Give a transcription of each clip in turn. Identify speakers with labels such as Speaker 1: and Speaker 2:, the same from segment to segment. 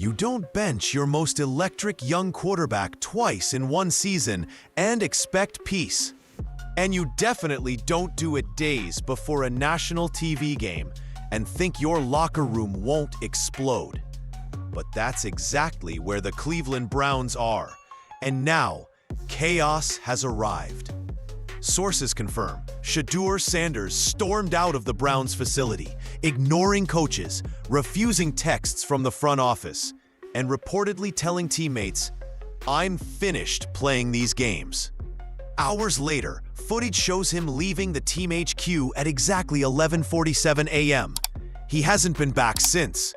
Speaker 1: You don't bench your most electric young quarterback twice in one season and expect peace. And you definitely don't do it days before a national TV game and think your locker room won't explode. But that's exactly where the Cleveland Browns are. And now, chaos has arrived. Sources confirm Shedeur Sanders stormed out of the Browns facility, ignoring coaches, refusing texts from the front office, and reportedly telling teammates, "I'm finished playing these games." Hours later, footage shows him leaving the team HQ at exactly 11:47 a.m. He hasn't been back since.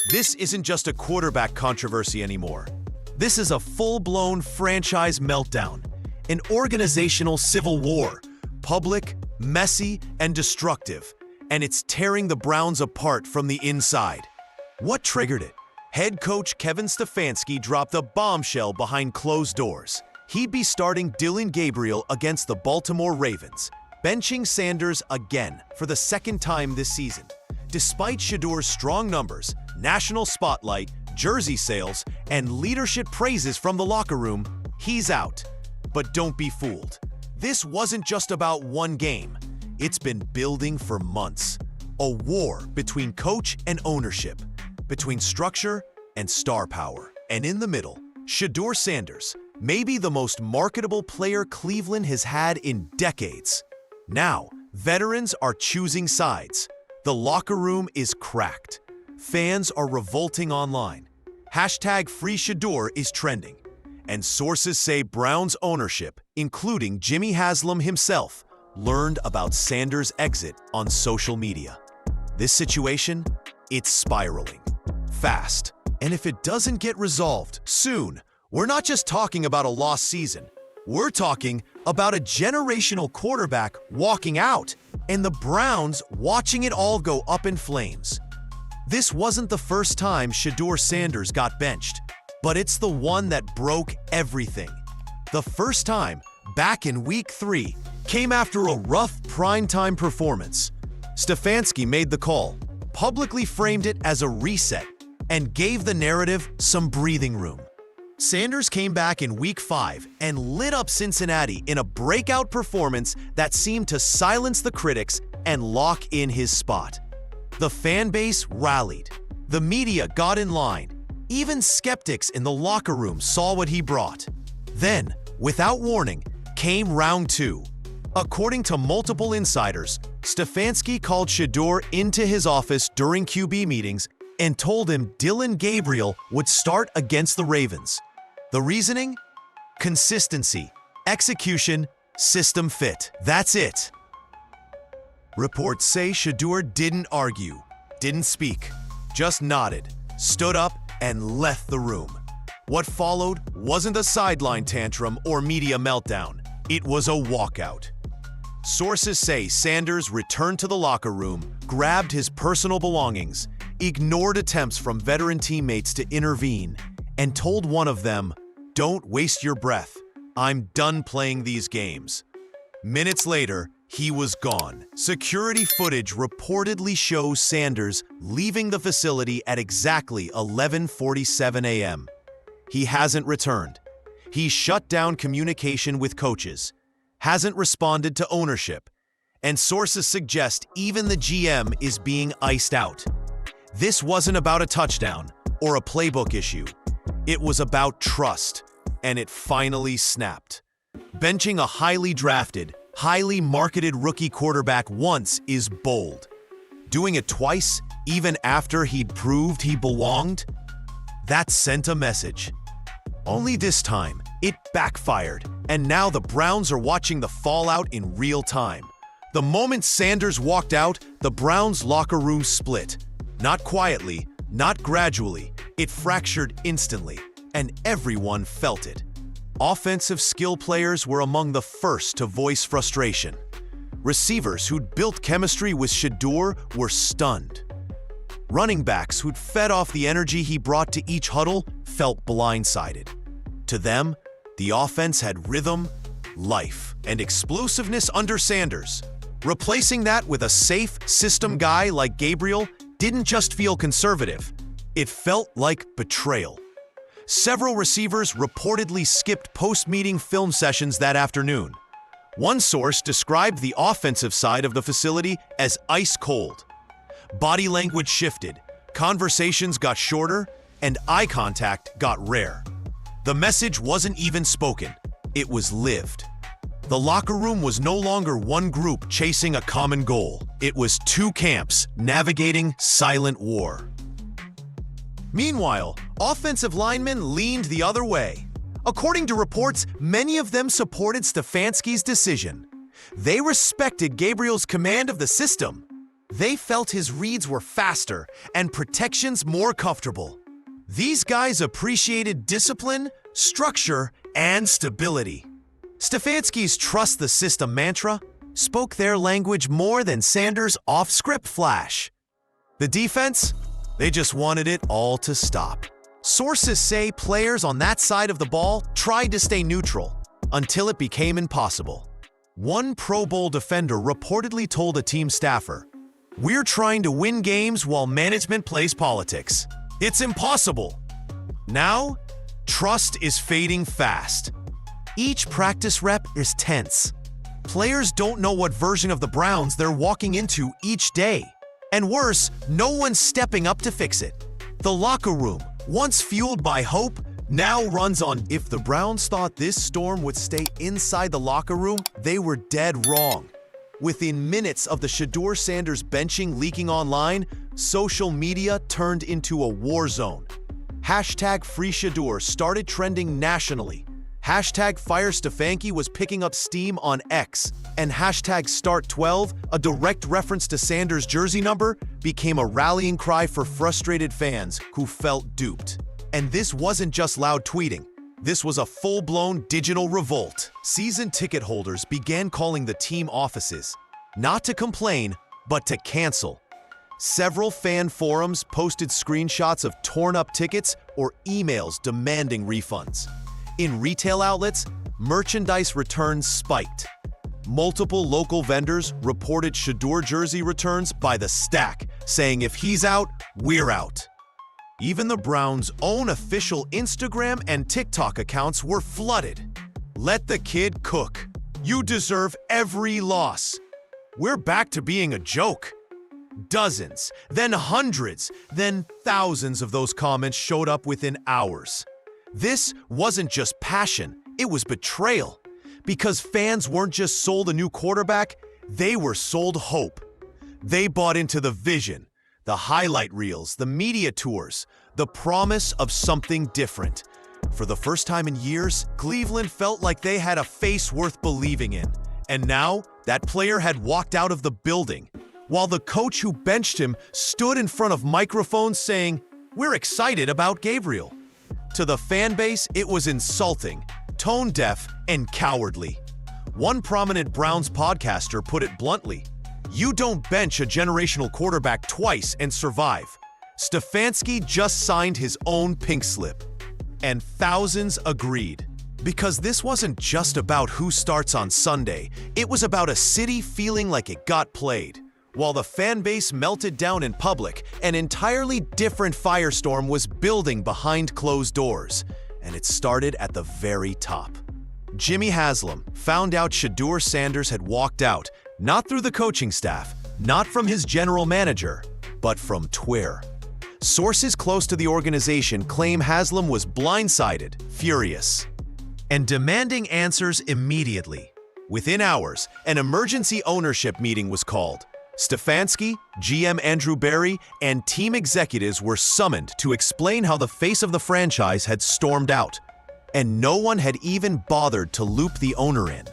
Speaker 1: This isn't just a quarterback controversy anymore. This is a full-blown franchise meltdown, an organizational civil war, public, messy, and destructive, and it's tearing the Browns apart from the inside. What triggered it? Head coach Kevin Stefanski dropped a bombshell behind closed doors. He'd be starting Gabriel against the Baltimore Ravens, benching Sanders again for the second time this season. Despite Shedeur's strong numbers, national spotlight, jersey sales, and leadership praises from the locker room, he's out. But don't be fooled. This wasn't just about one game. It's been building for months. A war between coach and ownership, between structure and star power. And in the middle, Shedeur Sanders, maybe the most marketable player Cleveland has had in decades. Now, veterans are choosing sides. The locker room is cracked. Fans are revolting online. Hashtag Free Shedeur is trending. And sources say Browns ownership, including Jimmy Haslam himself, learned about Sanders' exit on social media. This situation, it's spiraling fast. And if it doesn't get resolved soon, we're not just talking about a lost season. We're talking about a generational quarterback walking out and the Browns watching it all go up in flames. This wasn't the first time Shedeur Sanders got benched, but it's the one that broke everything. The first time, back in Week 3, came after a rough primetime performance. Stefanski made the call, publicly framed it as a reset, and gave the narrative some breathing room. Sanders came back in Week 5 and lit up Cincinnati in a breakout performance that seemed to silence the critics and lock in his spot. The fan base rallied. The media got in line. Even skeptics in the locker room saw what he brought. Then, without warning, came round 2. According to multiple insiders, Stefanski called Shedeur into his office during QB meetings and told him Gabriel would start against the Ravens. The reasoning? Consistency, execution, system fit. That's it. Reports say Shedeur didn't argue, didn't speak, just nodded, stood up, and left the room. What followed wasn't a sideline tantrum or media meltdown. It was a walkout. Sources say Sanders returned to the locker room, grabbed his personal belongings, ignored attempts from veteran teammates to intervene, and told one of them, "Don't waste your breath. I'm done playing these games." Minutes later, he was gone. Security footage reportedly shows Sanders leaving the facility at exactly 11:47 a.m. He hasn't returned. He shut down communication with coaches, hasn't responded to ownership, and sources suggest even the GM is being iced out. This wasn't about a touchdown or a playbook issue. It was about trust, and it finally snapped. Benching a highly drafted, highly marketed rookie quarterback once is bold. Doing it twice, even after he'd proved he belonged? That sent a message. Only this time, it backfired, and now the Browns are watching the fallout in real time. The moment Sanders walked out, the Browns' locker room split. Not quietly, not gradually, it fractured instantly, and everyone felt it. Offensive skill players were among the first to voice frustration. Receivers who'd built chemistry with Shedeur were stunned. Running backs who'd fed off the energy he brought to each huddle felt blindsided. To them, the offense had rhythm, life, and explosiveness under Sanders. Replacing that with a safe, system guy like Gabriel didn't just feel conservative, It felt like betrayal. Several receivers reportedly skipped post-meeting film sessions that afternoon. One source described the offensive side of the facility as ice cold. Body language shifted, conversations got shorter, and eye contact got rare. The message wasn't even spoken, it was lived. The locker room was no longer one group chasing a common goal. It was two camps navigating silent war. Meanwhile, offensive linemen leaned the other way. According to reports, many of them supported Stefanski's decision. They respected Gabriel's command of the system. They felt his reads were faster and protections more comfortable. These guys appreciated discipline, structure, and stability. Stefanski's trust the system mantra spoke their language more than Sanders' off-script flash. The defense? They just wanted it all to stop. Sources say players on that side of the ball tried to stay neutral until it became impossible. One Pro Bowl defender reportedly told a team staffer, "We're trying to win games while management plays politics. It's impossible." Now, trust is fading fast. Each practice rep is tense. Players don't know what version of the Browns they're walking into each day. And worse, no one's stepping up to fix it. The locker room, once fueled by hope, now runs on if the Browns thought this storm would stay inside the locker room, they were dead wrong. Within minutes of the Shedeur Sanders benching leaking online, social media turned into a war zone. Hashtag Free Shedeur started trending nationally. Hashtag Fire Stefanski was picking up steam on X, and hashtag Start12, a direct reference to Sanders' jersey number, became a rallying cry for frustrated fans who felt duped. And this wasn't just loud tweeting. This was a full-blown digital revolt. Season ticket holders began calling the team offices, not to complain, but to cancel. Several fan forums posted screenshots of torn-up tickets or emails demanding refunds. In retail outlets, merchandise returns spiked. Multiple local vendors reported Shedeur jersey returns by the stack, saying if he's out, we're out. Even the Browns' own official Instagram and TikTok accounts were flooded. Let the kid cook. You deserve every loss. We're back to being a joke. Dozens, then hundreds, then thousands of those comments showed up within hours. This wasn't just passion, it was betrayal. Because fans weren't just sold a new quarterback, they were sold hope. They bought into the vision, the highlight reels, the media tours, the promise of something different. For the first time in years, Cleveland felt like they had a face worth believing in. And now, that player had walked out of the building, while the coach who benched him stood in front of microphones saying, "We're excited about Gabriel." To the fan base, it was insulting, tone-deaf, and cowardly. One prominent Browns podcaster put it bluntly, "You don't bench a generational quarterback twice and survive." Stefanski just signed his own pink slip. And thousands agreed. Because this wasn't just about who starts on Sunday, it was about a city feeling like it got played. While the fan base melted down in public, an entirely different firestorm was building behind closed doors, and it started at the very top. Jimmy Haslam found out Shedeur Sanders had walked out, not through the coaching staff, not from his general manager, but from Twitter. Sources close to the organization claim Haslam was blindsided, furious, and demanding answers immediately. Within hours, an emergency ownership meeting was called. Stefanski, GM Andrew Berry, and team executives were summoned to explain how the face of the franchise had stormed out, and no one had even bothered to loop the owner in.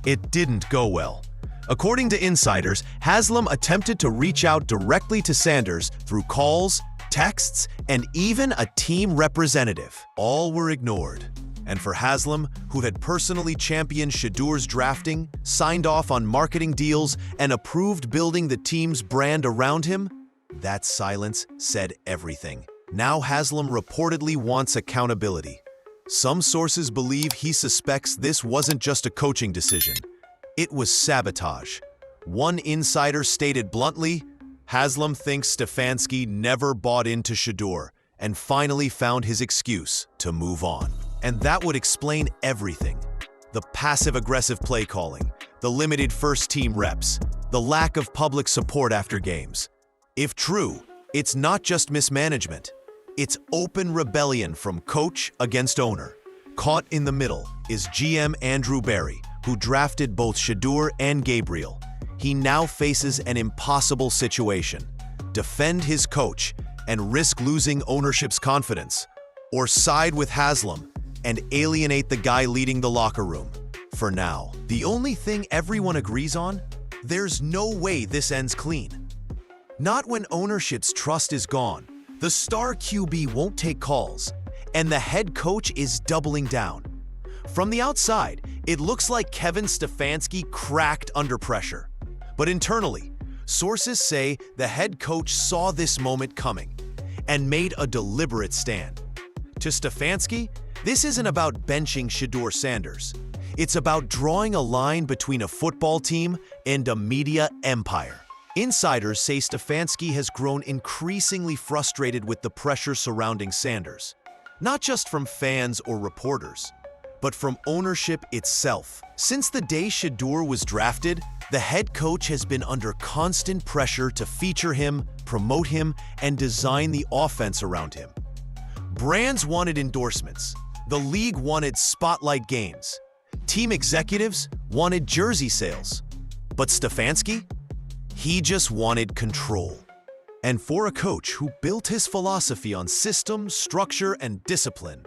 Speaker 1: It didn't go well. According to insiders, Haslam attempted to reach out directly to Sanders through calls, texts, and even a team representative. All were ignored. And for Haslam, who had personally championed Shedeur's drafting, signed off on marketing deals, and approved building the team's brand around him, that silence said everything. Now Haslam reportedly wants accountability. Some sources believe he suspects this wasn't just a coaching decision. It was sabotage. One insider stated bluntly, Haslam thinks Stefanski never bought into Shedeur and finally found his excuse to move on. And that would explain everything. The passive-aggressive play calling, the limited first-team reps, the lack of public support after games. If true, it's not just mismanagement. It's open rebellion from coach against owner. Caught in the middle is GM Andrew Barry, who drafted both Shedeur and Gabriel. He now faces an impossible situation: defend his coach and risk losing ownership's confidence, or side with Haslam and alienate the guy leading the locker room. For now, the only thing everyone agrees on: there's no way this ends clean. Not when ownership's trust is gone, the star QB won't take calls, and the head coach is doubling down. From the outside, it looks like Kevin Stefanski cracked under pressure. But internally, sources say the head coach saw this moment coming and made a deliberate stand. To Stefanski, this isn't about benching Shedeur Sanders. It's about drawing a line between a football team and a media empire. Insiders say Stefanski has grown increasingly frustrated with the pressure surrounding Sanders, not just from fans or reporters, but from ownership itself. Since the day Shedeur was drafted, the head coach has been under constant pressure to feature him, promote him, and design the offense around him. Brands wanted endorsements. The league wanted spotlight games. Team executives wanted jersey sales. But Stefanski? He just wanted control. And for a coach who built his philosophy on system, structure, and discipline,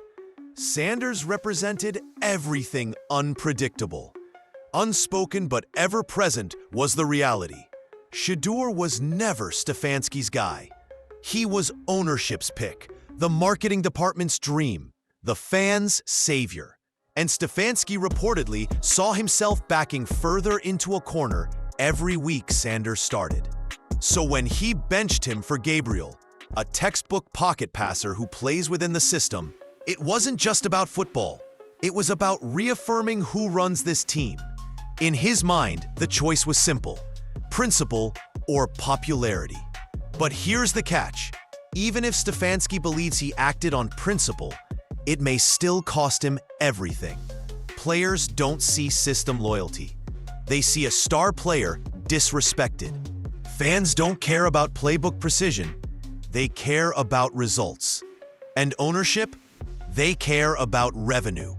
Speaker 1: Sanders represented everything unpredictable. Unspoken but ever-present was the reality. Shedeur was never Stefanski's guy. He was ownership's pick, the marketing department's dream, the fans' savior. And Stefanski reportedly saw himself backing further into a corner every week Sanders started. So when he benched him for Gabriel, a textbook pocket passer who plays within the system, it wasn't just about football. It was about reaffirming who runs this team. In his mind, the choice was simple: principle or popularity. But here's the catch. Even if Stefanski believes he acted on principle, it may still cost him everything. Players don't see system loyalty. They see a star player disrespected. Fans don't care about playbook precision. They care about results. And ownership? They care about revenue.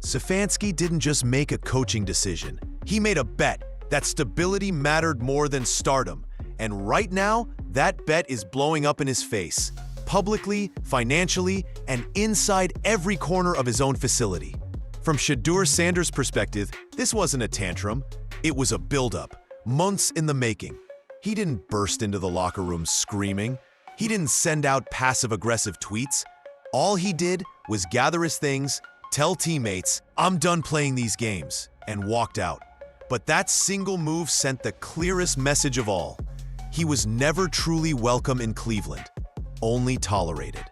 Speaker 1: Stefanski didn't just make a coaching decision. He made a bet that stability mattered more than stardom. And right now, that bet is blowing up in his face, publicly, financially, and inside every corner of his own facility. From Shedeur Sanders' perspective, this wasn't a tantrum. It was a buildup, months in the making. He didn't burst into the locker room screaming. He didn't send out passive-aggressive tweets. All he did was gather his things, tell teammates, "I'm done playing these games," and walked out. But that single move sent the clearest message of all. He was never truly welcome in Cleveland, only tolerated.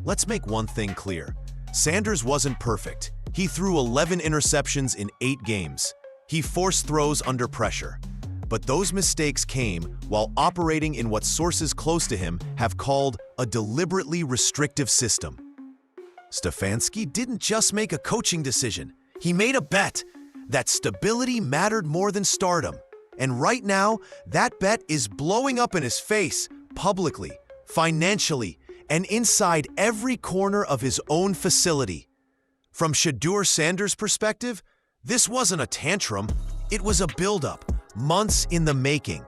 Speaker 1: Let's make one thing clear. Sanders wasn't perfect. He threw 11 interceptions in 8 games. He forced throws under pressure. But those mistakes came while operating in what sources close to him have called a deliberately restrictive system. Stefanski didn't just make a coaching decision. He made a bet that stability mattered more than stardom. And right now, that bet is blowing up in his face, publicly, financially, and inside every corner of his own facility. From Shedeur Sanders' perspective, this wasn't a tantrum. It was a buildup, months in the making.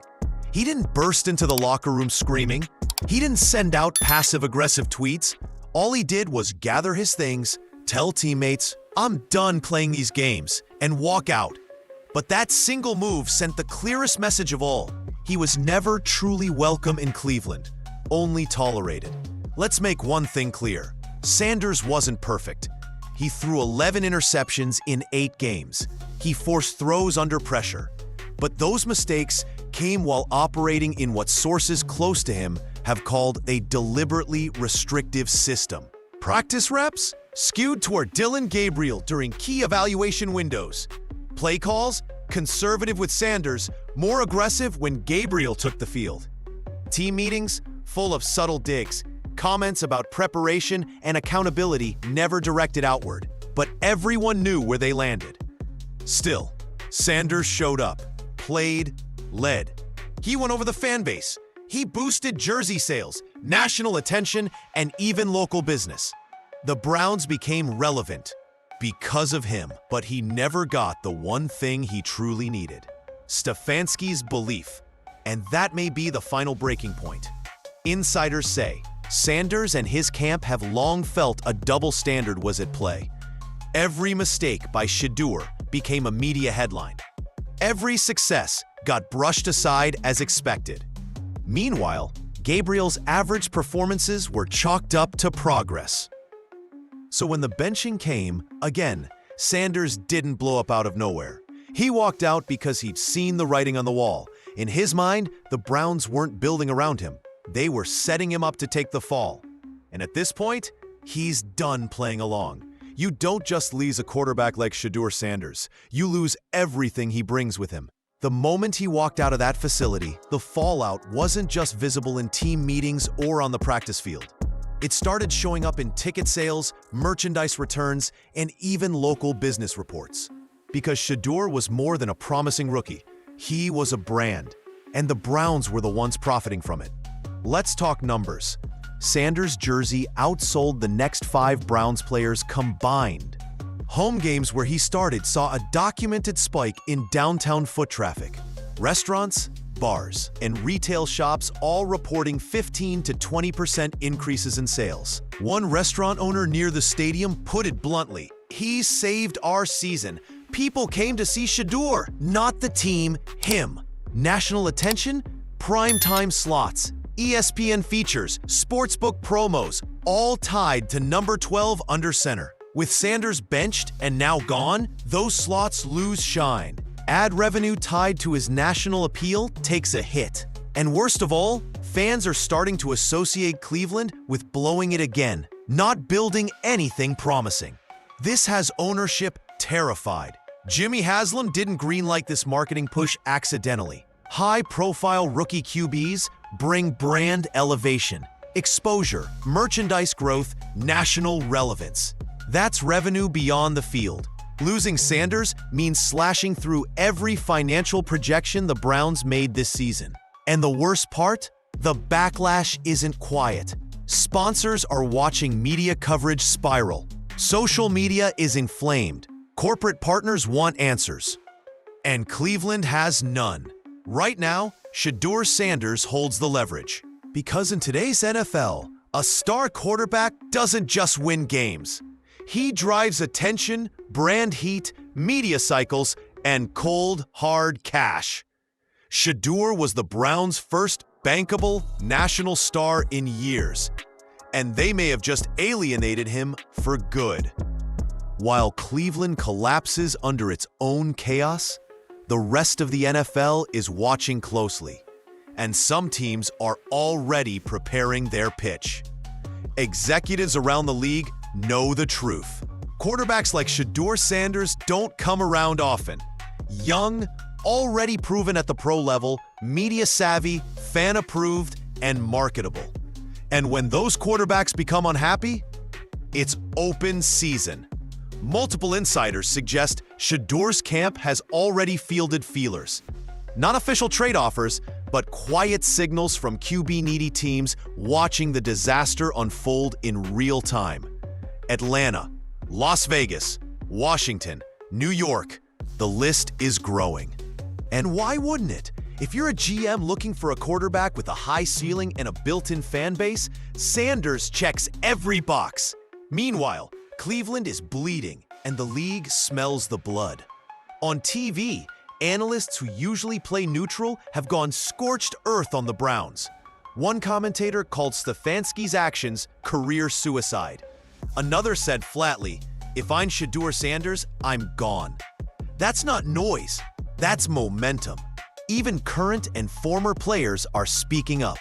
Speaker 1: He didn't burst into the locker room screaming. He didn't send out passive-aggressive tweets. All he did was gather his things, tell teammates, "I'm done playing these games," and walk out. But that single move sent the clearest message of all. He was never truly welcome in Cleveland, only tolerated. Let's make one thing clear. Sanders wasn't perfect. He threw 11 interceptions in 8 games. He forced throws under pressure. But those mistakes came while operating in what sources close to him have called a deliberately restrictive system. Practice reps skewed toward Dylan Gabriel during key evaluation windows. Play calls, conservative with Sanders, more aggressive when Gabriel took the field. Team meetings, full of subtle digs, comments about preparation and accountability never directed outward, but everyone knew where they landed. Still, Sanders showed up, played, led. He won over the fan base. He boosted jersey sales, national attention, and even local business. The Browns became relevant because of him, but he never got the one thing he truly needed: Stefanski's belief. And that may be the final breaking point. Insiders say Sanders and his camp have long felt a double standard was at play. Every mistake by Shedeur became a media headline. Every success got brushed aside as expected. Meanwhile, Gabriel's average performances were chalked up to progress. So when the benching came, again, Sanders didn't blow up out of nowhere. He walked out because he'd seen the writing on the wall. In his mind, the Browns weren't building around him. They were setting him up to take the fall. And at this point, he's done playing along. You don't just lose a quarterback like Shedeur Sanders. You lose everything he brings with him. The moment he walked out of that facility, the fallout wasn't just visible in team meetings or on the practice field. It started showing up in ticket sales, merchandise returns, and even local business reports. Because Shedeur was more than a promising rookie. He was a brand, and the Browns were the ones profiting from it. Let's talk numbers. Sanders' jersey outsold the next 5 Browns players combined. Home games where he started saw a documented spike in downtown foot traffic. Restaurants, bars, and retail shops all reporting 15 to 20% increases in sales. One restaurant owner near the stadium put it bluntly: "He saved our season. People came to see Shedeur, not the team, him." National attention, primetime slots, ESPN features, sportsbook promos, all tied to number 12 under center. With Sanders benched and now gone, those slots lose shine. Ad revenue tied to his national appeal takes a hit. And worst of all, fans are starting to associate Cleveland with blowing it again, not building anything promising. This has ownership terrified. Jimmy Haslam didn't greenlight this marketing push accidentally. High-profile rookie QBs bring brand elevation, exposure, merchandise growth, national relevance. That's revenue beyond the field. Losing Sanders means slashing through every financial projection the Browns made this season. And the worst part? The backlash isn't quiet. Sponsors are watching media coverage spiral. Social media is inflamed. Corporate partners want answers. And Cleveland has none. Right now, Shedeur Sanders holds the leverage. Because in today's NFL, a star quarterback doesn't just win games. He drives attention, brand heat, media cycles, and cold, hard cash. Shedeur was the Browns' first bankable national star in years, and they may have just alienated him for good. While Cleveland collapses under its own chaos, the rest of the NFL is watching closely, and some teams are already preparing their pitch. Executives around the league know the truth. Quarterbacks like Shedeur Sanders don't come around often. Young, already proven at the pro level, media savvy, fan approved, and marketable. And when those quarterbacks become unhappy, it's open season. Multiple insiders suggest Shedeur's camp has already fielded feelers. Not official trade offers, but quiet signals from QB-needy teams watching the disaster unfold in real time. Atlanta, Las Vegas, Washington, New York, the list is growing. And why wouldn't it? If you're a GM looking for a quarterback with a high ceiling and a built-in fan base, Sanders checks every box. Meanwhile, Cleveland is bleeding, and the league smells the blood. On TV, analysts who usually play neutral have gone scorched earth on the Browns. One commentator called Stefanski's actions career suicide. Another said flatly, "If I'm Shedeur Sanders, I'm gone." That's not noise, that's momentum. Even current and former players are speaking up.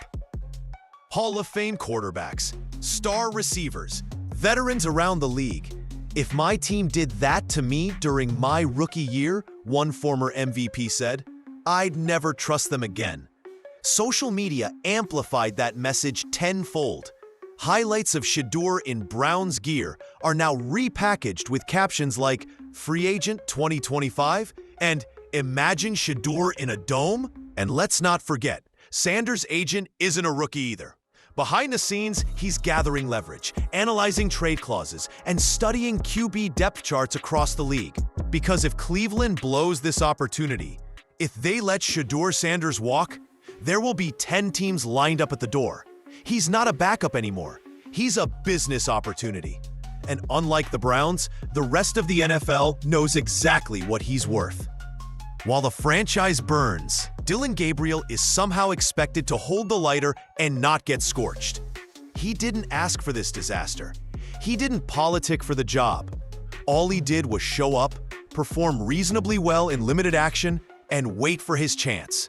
Speaker 1: Hall of Fame quarterbacks, star receivers, veterans around the league. "If my team did that to me during my rookie year," one former MVP said, I'd never trust them again. Social media amplified that message tenfold. Highlights of Shedeur in Brown's gear are now repackaged with captions like "Free Agent 2025" and "Imagine Shedeur in a dome." And let's not forget, Sanders' agent isn't a rookie either. Behind the scenes, he's gathering leverage, analyzing trade clauses, and studying QB depth charts across the league. Because if Cleveland blows this opportunity, if they let Shedeur Sanders walk, there will be 10 teams lined up at the door. He's not a backup anymore. He's a business opportunity. And unlike the Browns, the rest of the NFL knows exactly what he's worth. While the franchise burns, Gabriel is somehow expected to hold the lighter and not get scorched. He didn't ask for this disaster. He didn't politic for the job. All he did was show up, perform reasonably well in limited action, and wait for his chance.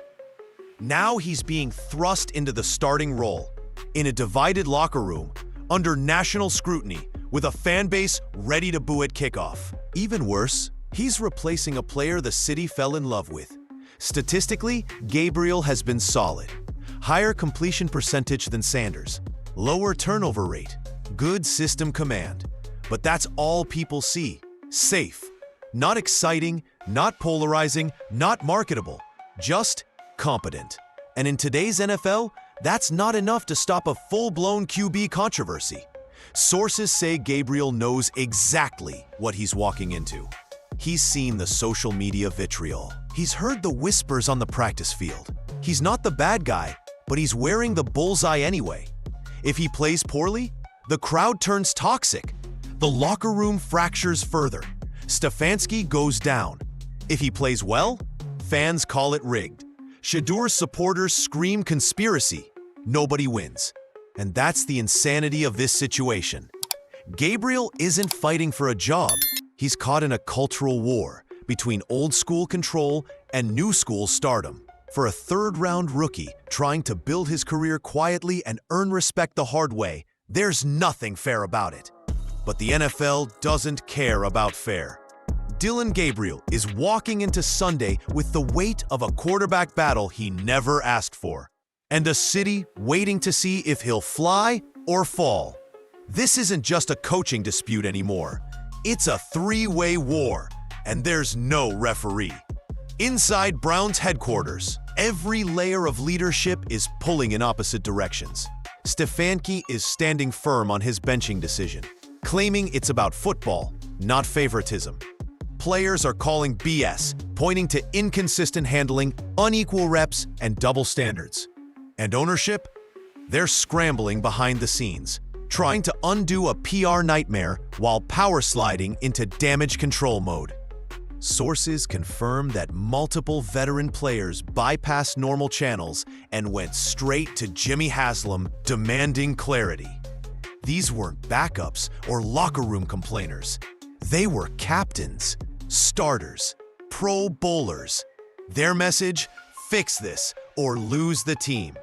Speaker 1: Now he's being thrust into the starting role, in a divided locker room, under national scrutiny, with a fan base ready to boo at kickoff. Even worse, he's replacing a player the city fell in love with. Statistically, Gabriel has been solid. Higher completion percentage than Sanders, lower turnover rate, good system command. But that's all people see. Safe. Not exciting, not polarizing, not marketable. Just competent. And in today's NFL, that's not enough to stop a full-blown QB controversy. Sources say Gabriel knows exactly what he's walking into. He's seen the social media vitriol. He's heard the whispers on the practice field. He's not the bad guy, but he's wearing the bullseye anyway. If he plays poorly, the crowd turns toxic. The locker room fractures further. Stefanski goes down. If he plays well, fans call it rigged. Shedeur's supporters scream conspiracy. Nobody wins. And that's the insanity of this situation. Gabriel isn't fighting for a job. He's caught in a cultural war between old-school control and new-school stardom. For a third-round rookie trying to build his career quietly and earn respect the hard way, there's nothing fair about it. But the NFL doesn't care about fair. Gabriel is walking into Sunday with the weight of a quarterback battle he never asked for, and a city waiting to see if he'll fly or fall. This isn't just a coaching dispute anymore. It's a three-way war, and there's no referee. Inside Browns headquarters, every layer of leadership is pulling in opposite directions. Stefanski is standing firm on his benching decision, claiming it's about football, not favoritism. Players are calling BS, pointing to inconsistent handling, unequal reps, and double standards. And ownership? They're scrambling behind the scenes, trying to undo a PR nightmare while power sliding into damage control mode. Sources confirm that multiple veteran players bypassed normal channels and went straight to Jimmy Haslam demanding clarity. These weren't backups or locker room complainers. They were captains, starters, pro bowlers. Their message: fix this or lose the team.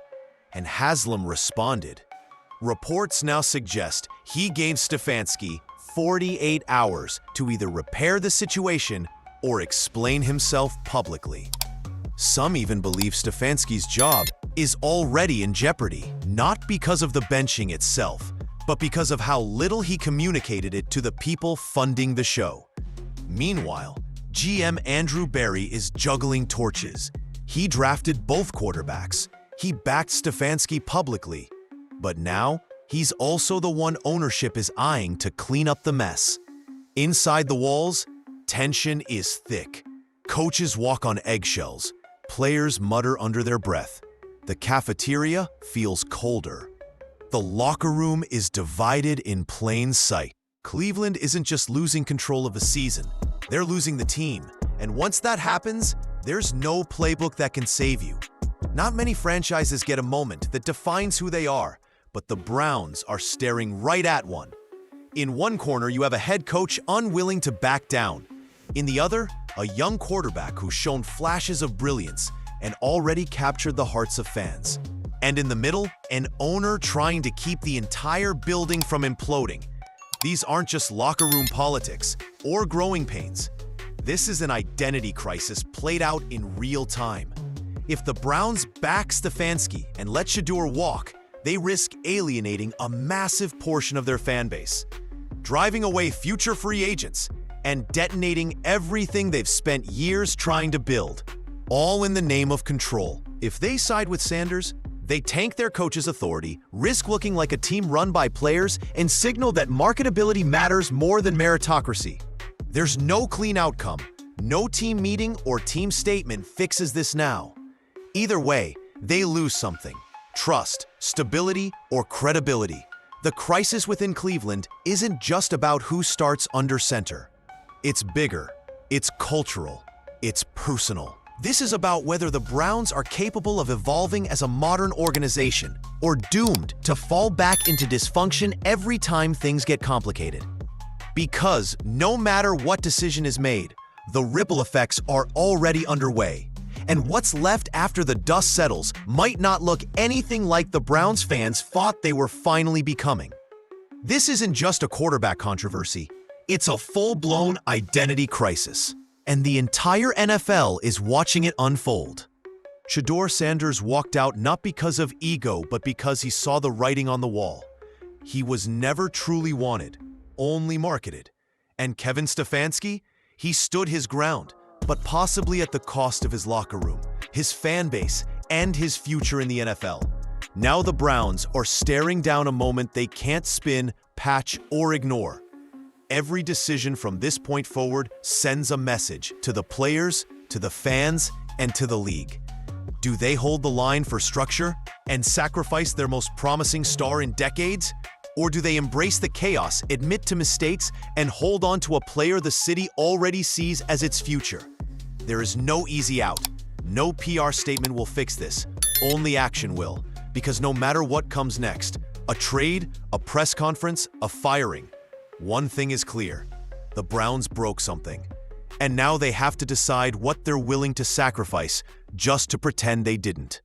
Speaker 1: And Haslam responded. Reports now suggest he gave Stefanski 48 hours to either repair the situation or explain himself publicly. Some even believe Stefanski's job is already in jeopardy, not because of the benching itself, but because of how little he communicated it to the people funding the show. Meanwhile, GM Andrew Berry is juggling torches. He drafted both quarterbacks. He backed Stefanski publicly. But now, he's also the one ownership is eyeing to clean up the mess. Inside the walls, tension is thick. Coaches walk on eggshells. Players mutter under their breath. The cafeteria feels colder. The locker room is divided in plain sight. Cleveland isn't just losing control of the season. They're losing the team. And once that happens, there's no playbook that can save you. Not many franchises get a moment that defines who they are, but the Browns are staring right at one. In one corner, you have a head coach unwilling to back down. In the other, a young quarterback who's shown flashes of brilliance and already captured the hearts of fans. And in the middle, an owner trying to keep the entire building from imploding. These aren't just locker room politics or growing pains. This is an identity crisis played out in real time. If the Browns back Stefanski and let Shedeur walk, they risk alienating a massive portion of their fan base, driving away future free agents, and detonating everything they've spent years trying to build, all in the name of control. If they side with Sanders, they tank their coach's authority, risk looking like a team run by players, and signal that marketability matters more than meritocracy. There's no clean outcome. No team meeting or team statement fixes this now. Either way, they lose something: trust, stability, or credibility. The crisis within Cleveland isn't just about who starts under center. It's bigger, it's cultural, it's personal. This is about whether the Browns are capable of evolving as a modern organization or doomed to fall back into dysfunction every time things get complicated. Because no matter what decision is made, the ripple effects are already underway. And what's left after the dust settles might not look anything like the Browns fans thought they were finally becoming. This isn't just a quarterback controversy. It's a full-blown identity crisis. And the entire NFL is watching it unfold. Shedeur Sanders walked out not because of ego, but because he saw the writing on the wall. He was never truly wanted, only marketed. And Kevin Stefanski, he stood his ground, but possibly at the cost of his locker room, his fan base, and his future in the NFL. Now the Browns are staring down a moment they can't spin, patch, or ignore. Every decision from this point forward sends a message to the players, to the fans, and to the league. Do they hold the line for structure and sacrifice their most promising star in decades? Or do they embrace the chaos, admit to mistakes, and hold on to a player the city already sees as its future? There is no easy out. No PR statement will fix this. Only action will. Because no matter what comes next, a trade, a press conference, a firing, one thing is clear: the Browns broke something. And now they have to decide what they're willing to sacrifice just to pretend they didn't.